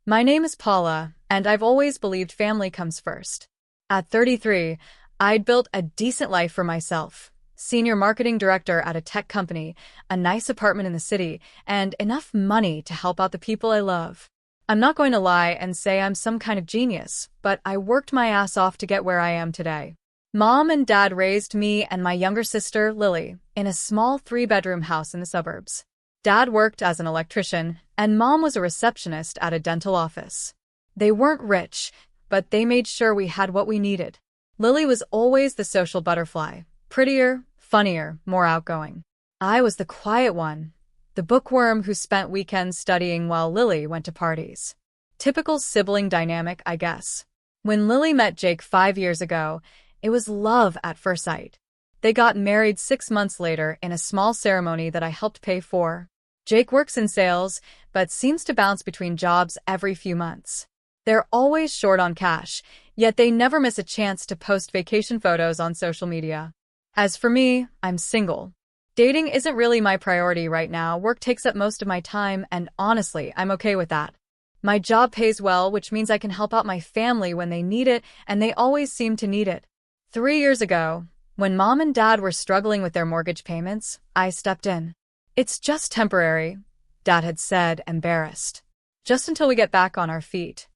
My name is Paula, and I've always believed family comes first. At 33, I'd built a decent life for myself. Senior marketing director at a tech company, a nice apartment in the city, and enough money to help out the people I love. I'm not going to lie and say I'm some kind of genius, but I worked my ass off to get where I am today. Mom and Dad raised me and my younger sister, Lily, in a small 3-bedroom house in the suburbs. Dad worked as an electrician, and Mom was a receptionist at a dental office. They weren't rich, but they made sure we had what we needed. Lily was always the social butterfly, prettier, funnier, more outgoing. I was the quiet one, the bookworm who spent weekends studying while Lily went to parties. Typical sibling dynamic, I guess. When Lily met Jake 5 years ago, it was love at first sight. They got married 6 months later in a small ceremony that I helped pay for. Jake works in sales, but seems to bounce between jobs every few months. They're always short on cash, yet they never miss a chance to post vacation photos on social media. As for me, I'm single. Dating isn't really my priority right now. Work takes up most of my time, and honestly, I'm okay with that. My job pays well, which means I can help out my family when they need it, and they always seem to need it. 3 years ago, when Mom and Dad were struggling with their mortgage payments, I stepped in. "It's just temporary," Dad had said, embarrassed. "Just until we get back on our feet."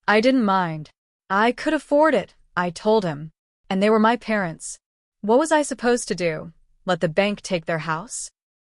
I didn't mind. I could afford it, I told him. And they were my parents. What was I supposed to do? Let the bank take their house?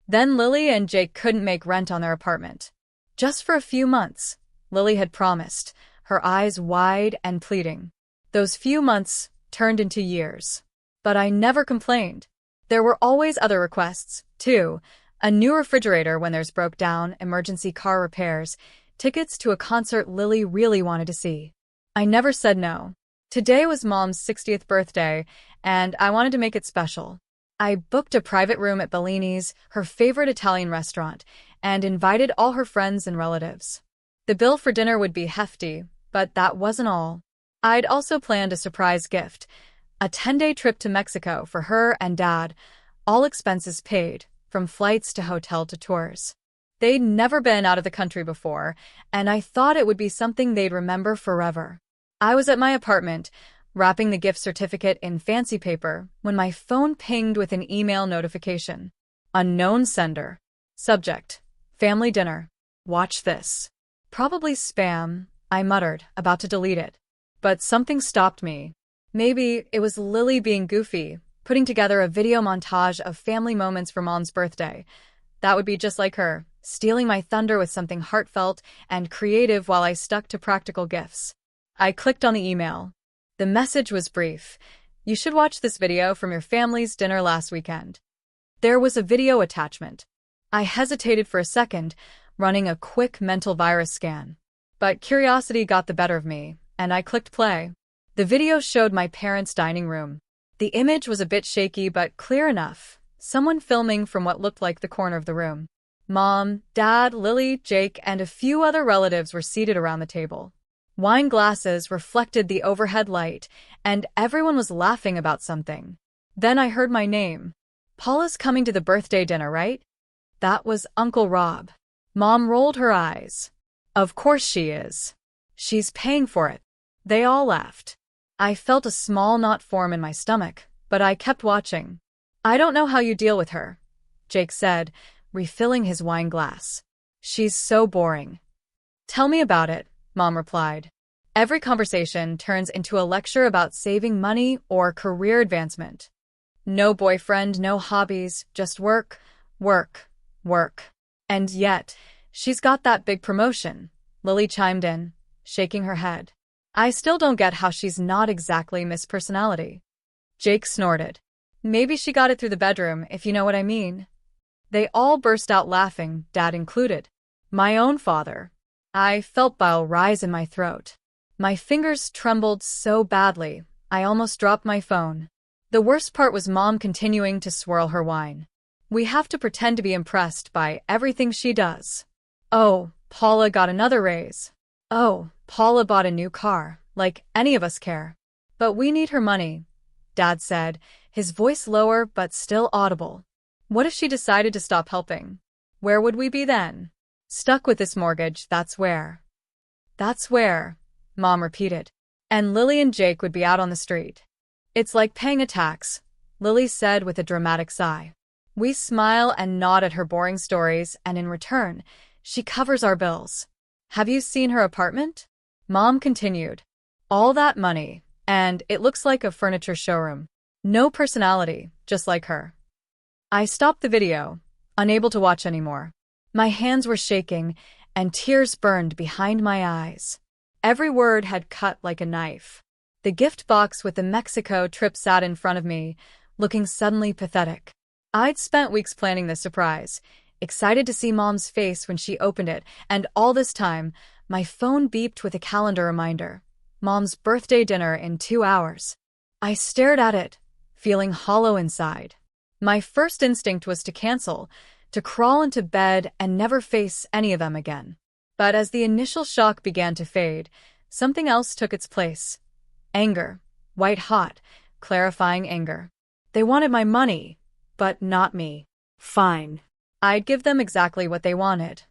Then Lily and Jake couldn't make rent on their apartment. Just for a few months, Lily had promised, her eyes wide and pleading. Those few months turned into years. But I never complained. There were always other requests, too. A new refrigerator when theirs broke down, emergency car repairs, tickets to a concert Lily really wanted to see. I never said no. Today was Mom's 60th birthday, and I wanted to make it special. I booked a private room at Bellini's, her favorite Italian restaurant, and invited all her friends and relatives. The bill for dinner would be hefty, but that wasn't all. I'd also planned a surprise gift, a 10-day trip to Mexico for her and Dad, all expenses paid, from flights to hotel to tours. They'd never been out of the country before, and I thought it would be something they'd remember forever. I was at my apartment, wrapping the gift certificate in fancy paper, when my phone pinged with an email notification. Unknown sender. Subject: family dinner. Watch this. Probably spam, I muttered, about to delete it. But something stopped me. Maybe it was Lily being goofy, putting together a video montage of family moments for Mom's birthday. That would be just like her, stealing my thunder with something heartfelt and creative while I stuck to practical gifts. I clicked on the email. The message was brief. "You should watch this video from your family's dinner last weekend." There was a video attachment. I hesitated for a second, running a quick mental virus scan. But curiosity got the better of me, and I clicked play. The video showed my parents' dining room. The image was a bit shaky but clear enough, someone filming from what looked like the corner of the room. Mom, Dad, Lily, Jake, and a few other relatives were seated around the table. Wine glasses reflected the overhead light, and everyone was laughing about something. Then I heard my name. "Paula's coming to the birthday dinner, right?" That was Uncle Rob. Mom rolled her eyes. "Of course she is. She's paying for it." They all laughed. I felt a small knot form in my stomach, but I kept watching. "I don't know how you deal with her," Jake said, refilling his wine glass. "She's so boring." "Tell me about it," Mom replied. "Every conversation turns into a lecture about saving money or career advancement. No boyfriend, no hobbies, just work, work, work." "And yet, she's got that big promotion," Lily chimed in, shaking her head. "I still don't get how she's not exactly Miss Personality." Jake snorted. "Maybe she got it through the bedroom, if you know what I mean." They all burst out laughing, Dad included. My own father. I felt bile rise in my throat. My fingers trembled so badly, I almost dropped my phone. The worst part was Mom continuing to swirl her wine. "We have to pretend to be impressed by everything she does." "Oh, Paula got another raise." "Oh, Paula bought a new car, like any of us care." "But we need her money," Dad said, his voice lower but still audible. "What if she decided to stop helping? Where would we be then?" "Stuck with this mortgage, that's where." That's where, Mom repeated. And Lily and Jake would be out on the street. It's like paying a tax, Lily said with a dramatic sigh. We smile and nod at her boring stories, and in return, she covers our bills. Have you seen her apartment? Mom continued. All that money, and it looks like a furniture showroom. No personality, just like her. I stopped the video, unable to watch anymore. My hands were shaking, and tears burned behind my eyes. Every word had cut like a knife. The gift box with the Mexico trip sat in front of me, looking suddenly pathetic. I'd spent weeks planning this surprise, excited to see Mom's face when she opened it, and all this time, my phone beeped with a calendar reminder. Mom's birthday dinner in 2 hours. I stared at it, feeling hollow inside. My first instinct was to cancel, to crawl into bed and never face any of them again. But as the initial shock began to fade, something else took its place. Anger. White-hot, clarifying anger. They wanted my money, but not me. Fine. I'd give them exactly what they wanted.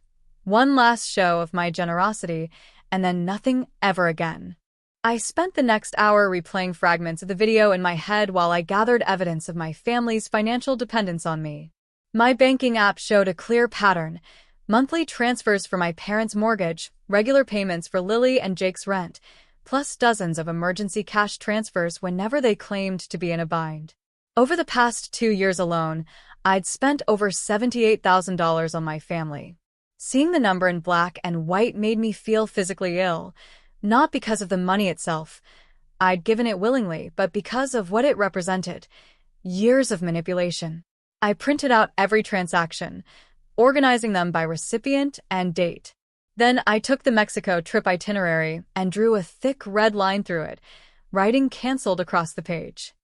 One last show of my generosity, and then nothing ever again. I spent the next hour replaying fragments of the video in my head while I gathered evidence of my family's financial dependence on me. My banking app showed a clear pattern: monthly transfers for my parents' mortgage, regular payments for Lily and Jake's rent, plus dozens of emergency cash transfers whenever they claimed to be in a bind. Over the past 2 years alone, I'd spent over $78,000 on my family. Seeing the number in black and white made me feel physically ill, not because of the money itself. I'd given it willingly, but because of what it represented. Years of manipulation. I printed out every transaction, organizing them by recipient and date. Then I took the Mexico trip itinerary and drew a thick red line through it, writing "canceled" across the page.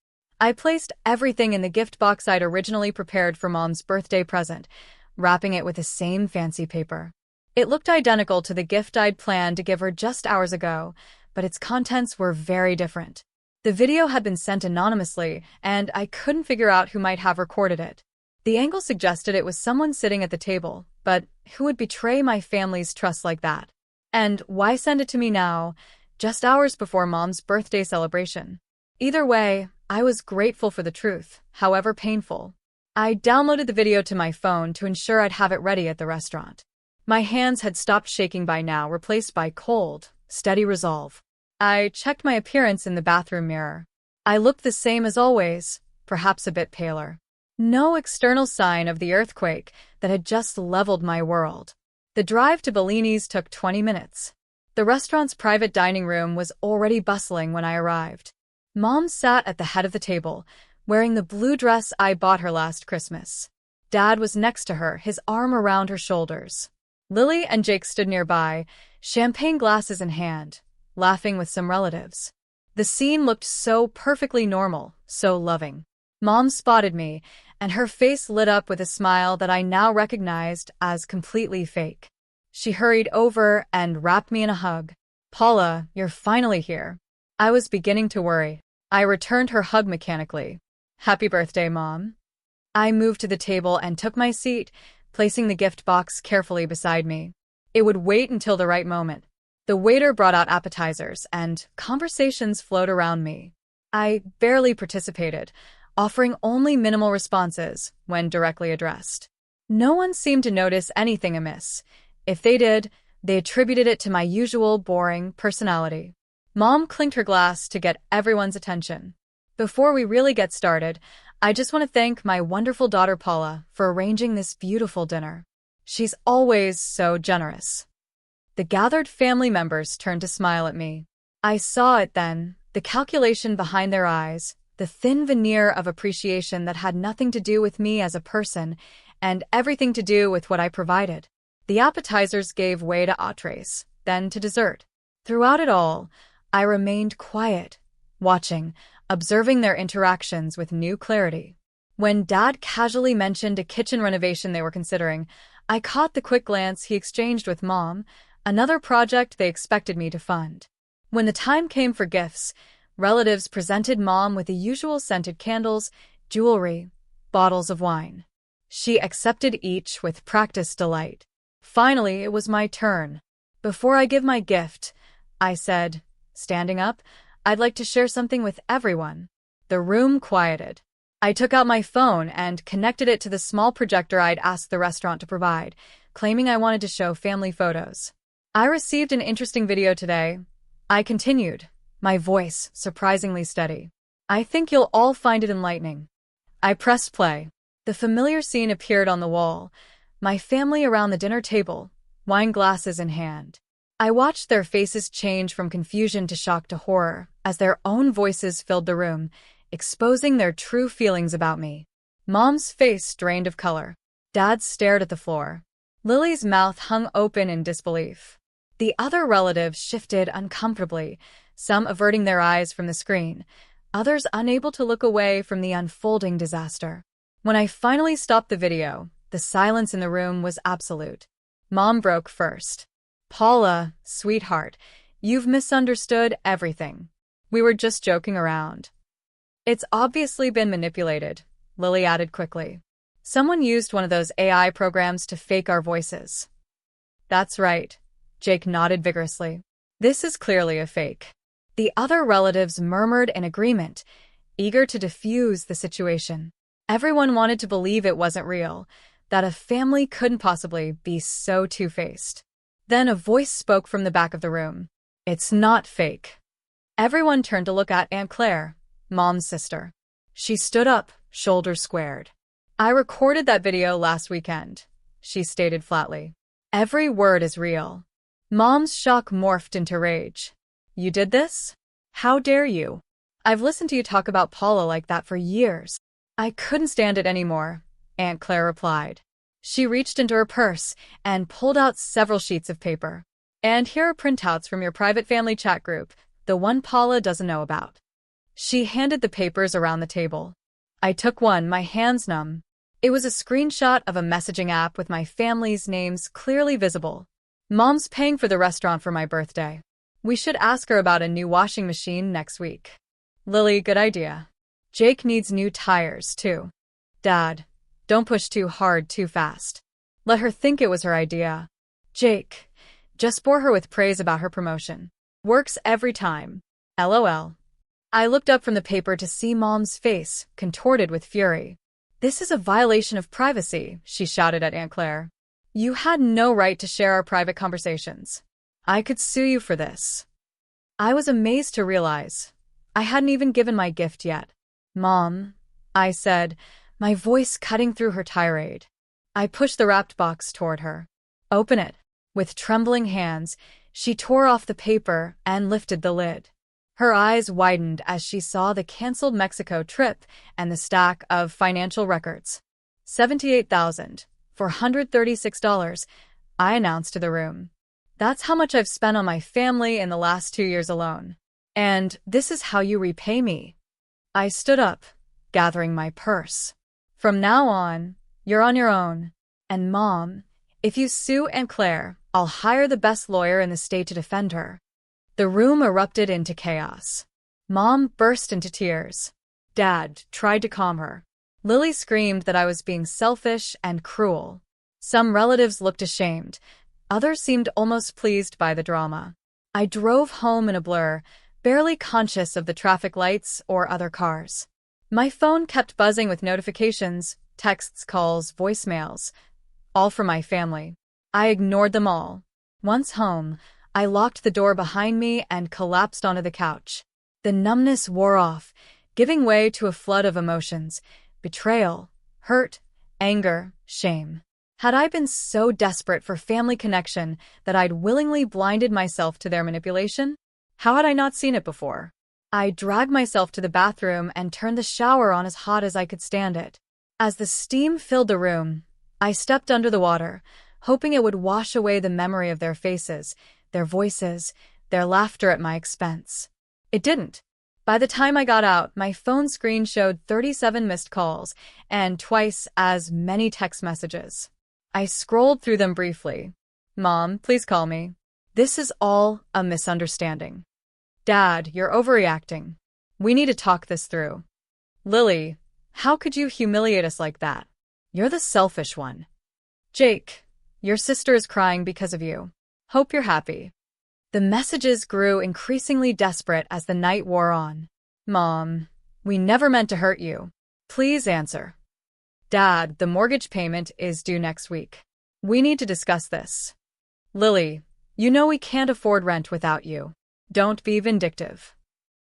I placed everything in the gift box I'd originally prepared for Mom's birthday present, wrapping it with the same fancy paper. It looked identical to the gift I'd planned to give her just hours ago, but its contents were very different. The video had been sent anonymously, and I couldn't figure out who might have recorded it. The angle suggested it was someone sitting at the table, but who would betray my family's trust like that? And why send it to me now, just hours before Mom's birthday celebration? Either way, I was grateful for the truth, however painful. I downloaded the video to my phone to ensure I'd have it ready at the restaurant. My hands had stopped shaking by now, replaced by cold, steady resolve. I checked my appearance in the bathroom mirror. I looked the same as always, perhaps a bit paler. No external sign of the earthquake that had just leveled my world. The drive to Bellini's took 20 minutes. The restaurant's private dining room was already bustling when I arrived. Mom sat at the head of the table, wearing the blue dress I bought her last Christmas. Dad was next to her, his arm around her shoulders. Lily and Jake stood nearby, champagne glasses in hand, laughing with some relatives. The scene looked so perfectly normal, so loving. Mom spotted me, and her face lit up with a smile that I now recognized as completely fake. She hurried over and wrapped me in a hug. "Paula, you're finally here." I was beginning to worry. I returned her hug mechanically. "Happy birthday, Mom." I moved to the table and took my seat, placing the gift box carefully beside me. It would wait until the right moment. The waiter brought out appetizers, and conversations flowed around me. I barely participated, offering only minimal responses when directly addressed. No one seemed to notice anything amiss. If they did, they attributed it to my usual boring personality. Mom clinked her glass to get everyone's attention. "Before we really get started, I just want to thank my wonderful daughter Paula for arranging this beautiful dinner. She's always so generous." The gathered family members turned to smile at me. I saw it then, the calculation behind their eyes, the thin veneer of appreciation that had nothing to do with me as a person and everything to do with what I provided. The appetizers gave way to entrees, then to dessert. Throughout it all, I remained quiet, watching, observing their interactions with new clarity. When Dad casually mentioned a kitchen renovation they were considering, I caught the quick glance he exchanged with Mom, another project they expected me to fund. When the time came for gifts, relatives presented Mom with the usual scented candles, jewelry, bottles of wine. She accepted each with practiced delight. Finally, it was my turn. "Before I give my gift, I said, standing up. I'd like to share something with everyone. The room quieted. I took out my phone and connected it to the small projector I'd asked the restaurant to provide, claiming I wanted to show family photos. I received an interesting video today. I continued, my voice surprisingly steady. I think you'll all find it enlightening. I pressed play. The familiar scene appeared on the wall, my family around the dinner table, wine glasses in hand. I watched their faces change from confusion to shock to horror as their own voices filled the room, exposing their true feelings about me. Mom's face drained of color. Dad stared at the floor. Lily's mouth hung open in disbelief. The other relatives shifted uncomfortably, some averting their eyes from the screen, others unable to look away from the unfolding disaster. When I finally stopped the video, the silence in the room was absolute. Mom broke first. Paula, sweetheart, you've misunderstood everything. We were just joking around. It's obviously been manipulated, Lily added quickly. Someone used one of those AI programs to fake our voices. That's right, Jake nodded vigorously. This is clearly a fake. The other relatives murmured in agreement, eager to defuse the situation. Everyone wanted to believe it wasn't real, that a family couldn't possibly be so two-faced. Then a voice spoke from the back of the room. It's not fake. Everyone turned to look at Aunt Claire, Mom's sister. She stood up, shoulders squared. I recorded that video last weekend, she stated flatly. Every word is real. Mom's shock morphed into rage. You did this? How dare you? I've listened to you talk about Paula like that for years. I couldn't stand it anymore, Aunt Claire replied. She reached into her purse and pulled out several sheets of paper. And here are printouts from your private family chat group, the one Paula doesn't know about. She handed the papers around the table. I took one, my hands numb. It was a screenshot of a messaging app with my family's names clearly visible. Mom's paying for the restaurant for my birthday. We should ask her about a new washing machine next week. Lily, good idea. Jake needs new tires, too. Dad, don't push too hard too fast. Let her think it was her idea. Jake, just bore her with praise about her promotion. Works every time. LOL. I looked up from the paper to see Mom's face, contorted with fury. This is a violation of privacy, she shouted at Aunt Claire. You had no right to share our private conversations. I could sue you for this. I was amazed to realize I hadn't even given my gift yet. Mom, I said, my voice cutting through her tirade. I pushed the wrapped box toward her. Open it. With trembling hands, she tore off the paper and lifted the lid. Her eyes widened as she saw the canceled Mexico trip and the stack of financial records. $78,436, I announced to the room. That's how much I've spent on my family in the last 2 years alone. And this is how you repay me. I stood up, gathering my purse. From now on, you're on your own. And Mom, if you sue Aunt Claire, I'll hire the best lawyer in the state to defend her. The room erupted into chaos. Mom burst into tears. Dad tried to calm her. Lily screamed that I was being selfish and cruel. Some relatives looked ashamed. Others seemed almost pleased by the drama. I drove home in a blur, barely conscious of the traffic lights or other cars. My phone kept buzzing with notifications, texts, calls, voicemails, all from my family. I ignored them all. Once home, I locked the door behind me and collapsed onto the couch. The numbness wore off, giving way to a flood of emotions: betrayal, hurt, anger, shame. Had I been so desperate for family connection that I'd willingly blinded myself to their manipulation? How had I not seen it before? I dragged myself to the bathroom and turned the shower on as hot as I could stand it. As the steam filled the room, I stepped under the water, hoping it would wash away the memory of their faces, their voices, their laughter at my expense. It didn't. By the time I got out, my phone screen showed 37 missed calls and twice as many text messages. I scrolled through them briefly. Mom, please call me. This is all a misunderstanding. Dad, you're overreacting. We need to talk this through. Lily, how could you humiliate us like that? You're the selfish one. Jake, your sister is crying because of you. Hope you're happy. The messages grew increasingly desperate as the night wore on. Mom, we never meant to hurt you. Please answer. Dad, the mortgage payment is due next week. We need to discuss this. Lily, you know we can't afford rent without you. Don't be vindictive.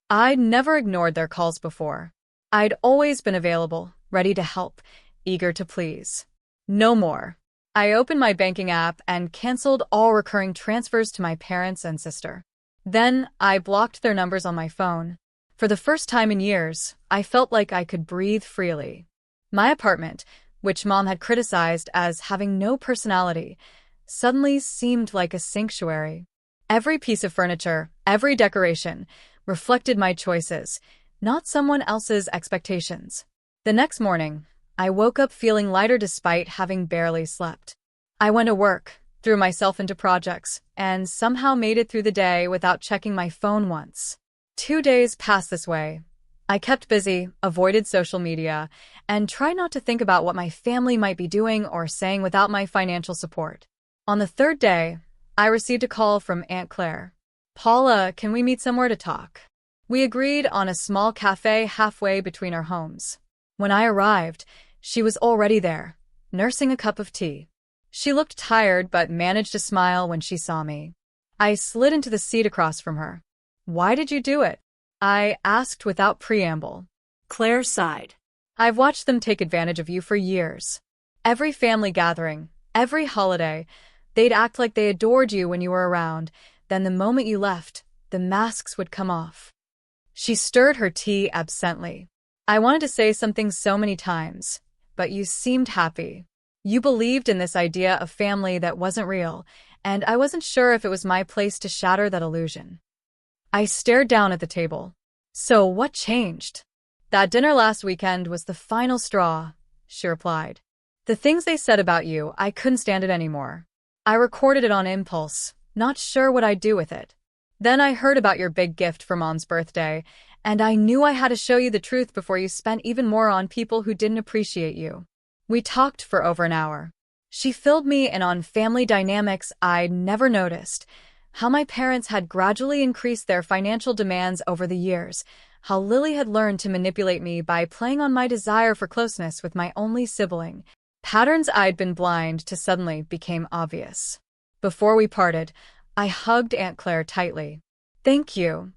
I'd never ignored their calls before. I'd always been available, ready to help, eager to please. No more. I opened my banking app and canceled all recurring transfers to my parents and sister. Then I blocked their numbers on my phone. For the first time in years, I felt like I could breathe freely. My apartment, which Mom had criticized as having no personality, suddenly seemed like a sanctuary. Every piece of furniture, every decoration, reflected my choices, not someone else's expectations. The next morning, I woke up feeling lighter despite having barely slept. I went to work, threw myself into projects, and somehow made it through the day without checking my phone once. 2 days passed this way. I kept busy, avoided social media, and tried not to think about what my family might be doing or saying without my financial support. On the third day, I received a call from Aunt Claire. Paula, can we meet somewhere to talk? We agreed on a small cafe halfway between our homes. When I arrived, she was already there, nursing a cup of tea. She looked tired but managed to smile when she saw me. I slid into the seat across from her. Why did you do it? I asked without preamble. Claire sighed. I've watched them take advantage of you for years. Every family gathering, every holiday, they'd act like they adored you when you were around. Then the moment you left, the masks would come off. She stirred her tea absently. I wanted to say something so many times, but you seemed happy. You believed in this idea of family that wasn't real, and I wasn't sure if it was my place to shatter that illusion. I stared down at the table. So what changed? That dinner last weekend was the final straw, she replied. The things they said about you, I couldn't stand it anymore. I recorded it on impulse, not sure what I'd do with it. Then I heard about your big gift for Mom's birthday, and I knew I had to show you the truth before you spent even more on people who didn't appreciate you. We talked for over an hour. She filled me in on family dynamics I'd never noticed, how my parents had gradually increased their financial demands over the years, how Lily had learned to manipulate me by playing on my desire for closeness with my only sibling. Patterns I'd been blind to suddenly became obvious. Before we parted, I hugged Aunt Claire tightly. Thank you,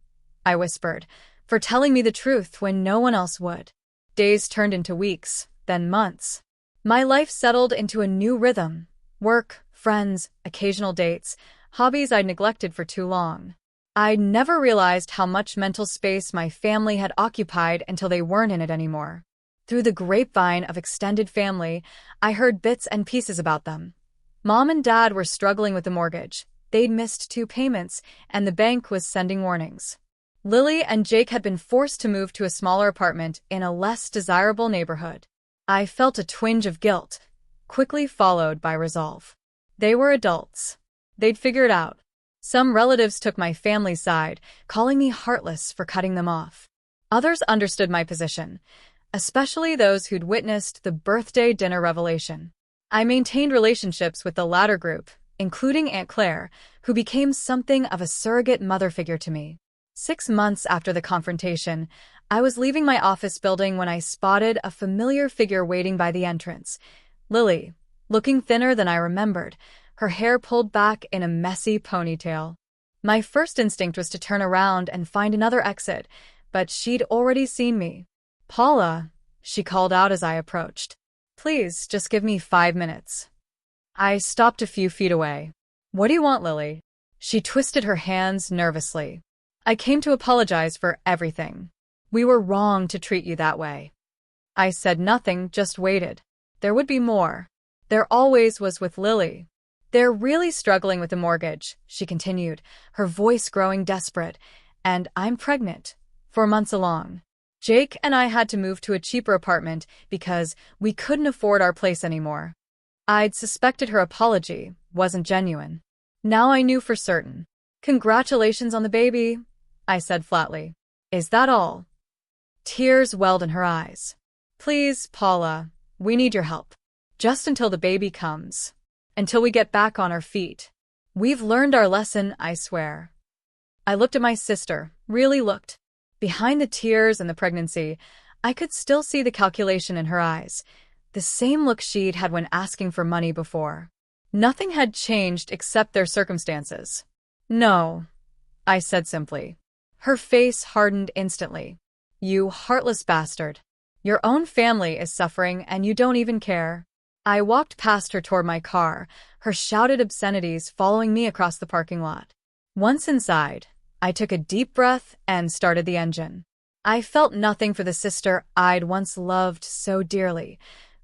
I whispered, for telling me the truth when no one else would. Days turned into weeks, then months. My life settled into a new rhythm. Work, friends, occasional dates, hobbies I'd neglected for too long. I'd never realized how much mental space my family had occupied until they weren't in it anymore. Through the grapevine of extended family, I heard bits and pieces about them. Mom and Dad were struggling with the mortgage. They'd missed 2 payments, and the bank was sending warnings. Lily and Jake had been forced to move to a smaller apartment in a less desirable neighborhood. I felt a twinge of guilt, quickly followed by resolve. They were adults. They'd figure it out. Some relatives took my family's side, calling me heartless for cutting them off. Others understood my position, especially those who'd witnessed the birthday dinner revelation. I maintained relationships with the latter group, including Aunt Claire, who became something of a surrogate mother figure to me. 6 months after the confrontation, I was leaving my office building when I spotted a familiar figure waiting by the entrance. Lily, looking thinner than I remembered, her hair pulled back in a messy ponytail. My first instinct was to turn around and find another exit, but she'd already seen me. Paula, she called out as I approached. Please, just give me 5 minutes. I stopped a few feet away. What do you want, Lily? She twisted her hands nervously. I came to apologize for everything. We were wrong to treat you that way. I said nothing, just waited. There would be more. There always was with Lily. They're really struggling with the mortgage, she continued, her voice growing desperate, and I'm pregnant, 4 months along. Jake and I had to move to a cheaper apartment because we couldn't afford our place anymore. I'd suspected her apology wasn't genuine. Now I knew for certain. Congratulations on the baby, I said flatly. Is that all? Tears welled in her eyes. Please, Paula, we need your help. Just until the baby comes. Until we get back on our feet. We've learned our lesson, I swear. I looked at my sister, really looked. Behind the tears and the pregnancy, I could still see the calculation in her eyes, the same look she'd had when asking for money before. Nothing had changed except their circumstances. "No," I said simply. Her face hardened instantly. "You heartless bastard. Your own family is suffering and you don't even care." I walked past her toward my car, her shouted obscenities following me across the parking lot. Once inside, I took a deep breath and started the engine. I felt nothing for the sister I'd once loved so dearly.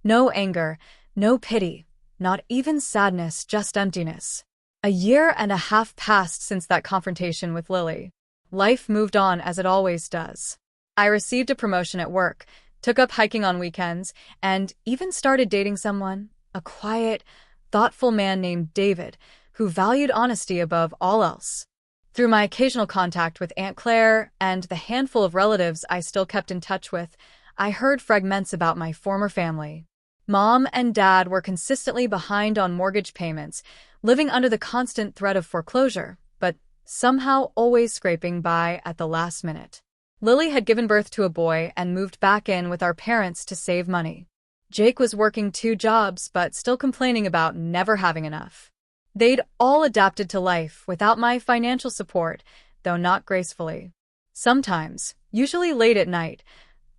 No anger, no pity, not even sadness, just emptiness. A year and a half passed since that confrontation with Lily. Life moved on as it always does. I received a promotion at work, took up hiking on weekends, and even started dating someone, a quiet, thoughtful man named David, who valued honesty above all else. Through my occasional contact with Aunt Claire and the handful of relatives I still kept in touch with, I heard fragments about my former family. Mom and Dad were consistently behind on mortgage payments, living under the constant threat of foreclosure, but somehow always scraping by at the last minute. Lily had given birth to a boy and moved back in with our parents to save money. Jake was working 2 jobs but still complaining about never having enough. They'd all adapted to life without my financial support, though not gracefully. Sometimes, usually late at night,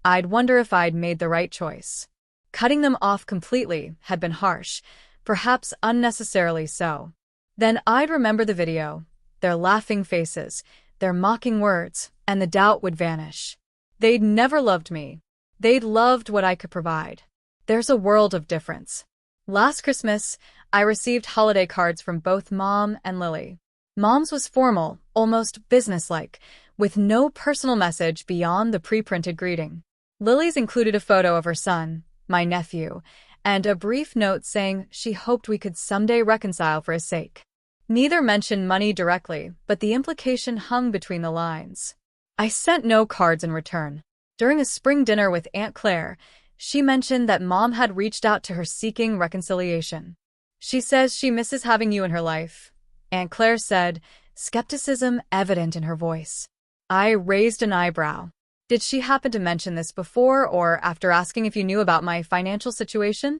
I'd wonder if I'd made the right choice. Cutting them off completely had been harsh, perhaps unnecessarily so. Then I'd remember the video, their laughing faces, their mocking words, and the doubt would vanish. They'd never loved me. They'd loved what I could provide. There's a world of difference. Last Christmas, I received holiday cards from both Mom and Lily. Mom's was formal, almost businesslike, with no personal message beyond the pre-printed greeting. Lily's included a photo of her son, my nephew, and a brief note saying she hoped we could someday reconcile for his sake. Neither mentioned money directly, but the implication hung between the lines. I sent no cards in return. During a spring dinner with Aunt Claire, she mentioned that Mom had reached out to her seeking reconciliation. "She says she misses having you in her life," Aunt Claire said, skepticism evident in her voice. I raised an eyebrow. Did she happen to mention this before or after asking if you knew about my financial situation?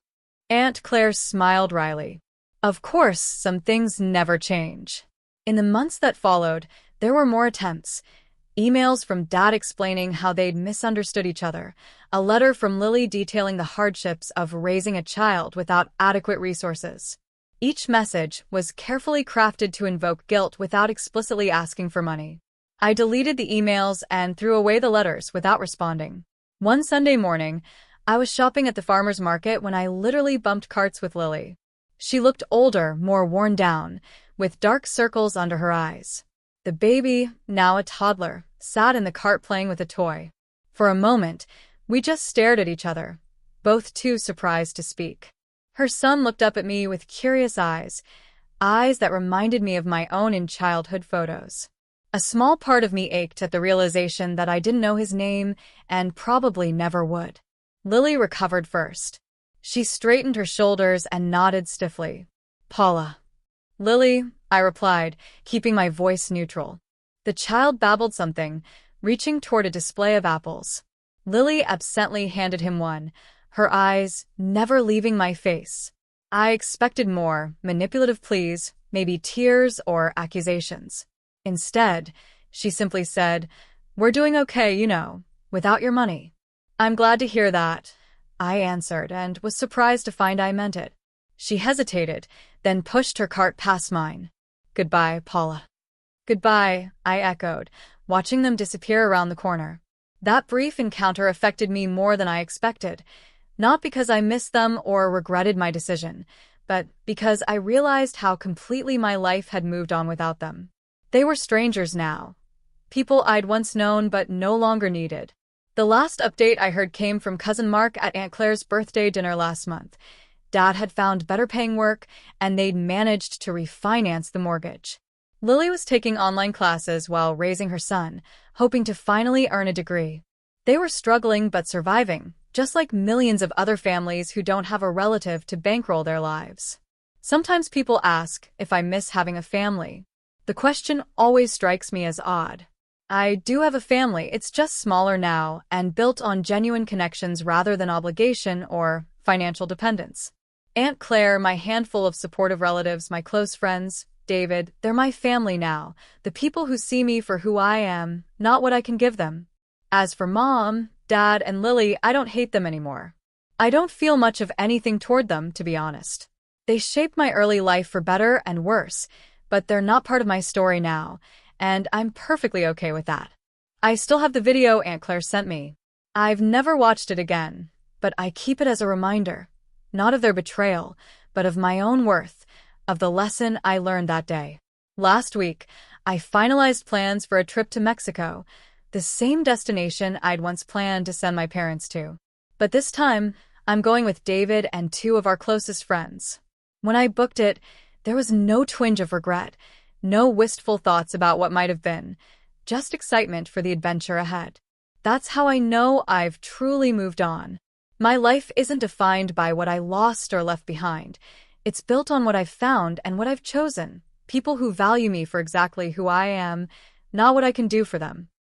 Aunt Claire smiled wryly. Of course, some things never change. In the months that followed, there were more attempts. Emails from Dad explaining how they'd misunderstood each other, a letter from Lily detailing the hardships of raising a child without adequate resources. Each message was carefully crafted to invoke guilt without explicitly asking for money. I deleted the emails and threw away the letters without responding. One Sunday morning, I was shopping at the farmer's market when I literally bumped carts with Lily. She looked older, more worn down, with dark circles under her eyes. The baby, now a toddler, sat in the cart playing with a toy. For a moment, we just stared at each other, both too surprised to speak. Her son looked up at me with curious eyes that reminded me of my own in childhood photos. A small part of me ached at the realization that I didn't know his name and probably never would. Lily recovered first. She straightened her shoulders and nodded stiffly. "Paula." "Lily," I replied, keeping my voice neutral. The child babbled something, reaching toward a display of apples. Lily absently handed him one, her eyes never leaving my face. I expected more, manipulative pleas, maybe tears or accusations. Instead, she simply said, "We're doing okay, without your money." "I'm glad to hear that," I answered, and was surprised to find I meant it. She hesitated, then pushed her cart past mine. "Goodbye, Paula." "Goodbye," I echoed, watching them disappear around the corner. That brief encounter affected me more than I expected, not because I missed them or regretted my decision, but because I realized how completely my life had moved on without them. They were strangers now, people I'd once known but no longer needed. The last update I heard came from Cousin Mark at Aunt Claire's birthday dinner last month. Dad had found better-paying work, and they'd managed to refinance the mortgage. Lily was taking online classes while raising her son, hoping to finally earn a degree. They were struggling but surviving, just like millions of other families who don't have a relative to bankroll their lives. Sometimes people ask if I miss having a family. The question always strikes me as odd. I do have a family, it's just smaller now and built on genuine connections rather than obligation or financial dependence. Aunt Claire, my handful of supportive relatives, my close friends, David, they're my family now, the people who see me for who I am, not what I can give them. As for Mom, Dad, and Lily, I don't hate them anymore. I don't feel much of anything toward them, to be honest. They shaped my early life for better and worse, but they're not part of my story now, and I'm perfectly okay with that. I still have the video Aunt Claire sent me. I've never watched it again, but I keep it as a reminder, not of their betrayal, but of my own worth, of the lesson I learned that day. Last week, I finalized plans for a trip to Mexico, the same destination I'd once planned to send my parents to. But this time, I'm going with David and two of our closest friends. When I booked it, there was no twinge of regret, no wistful thoughts about what might have been, just excitement for the adventure ahead. That's how I know I've truly moved on. My life isn't defined by what I lost or left behind. It's built on what I've found and what I've chosen, people who value me for exactly who I am, not what I can do for them.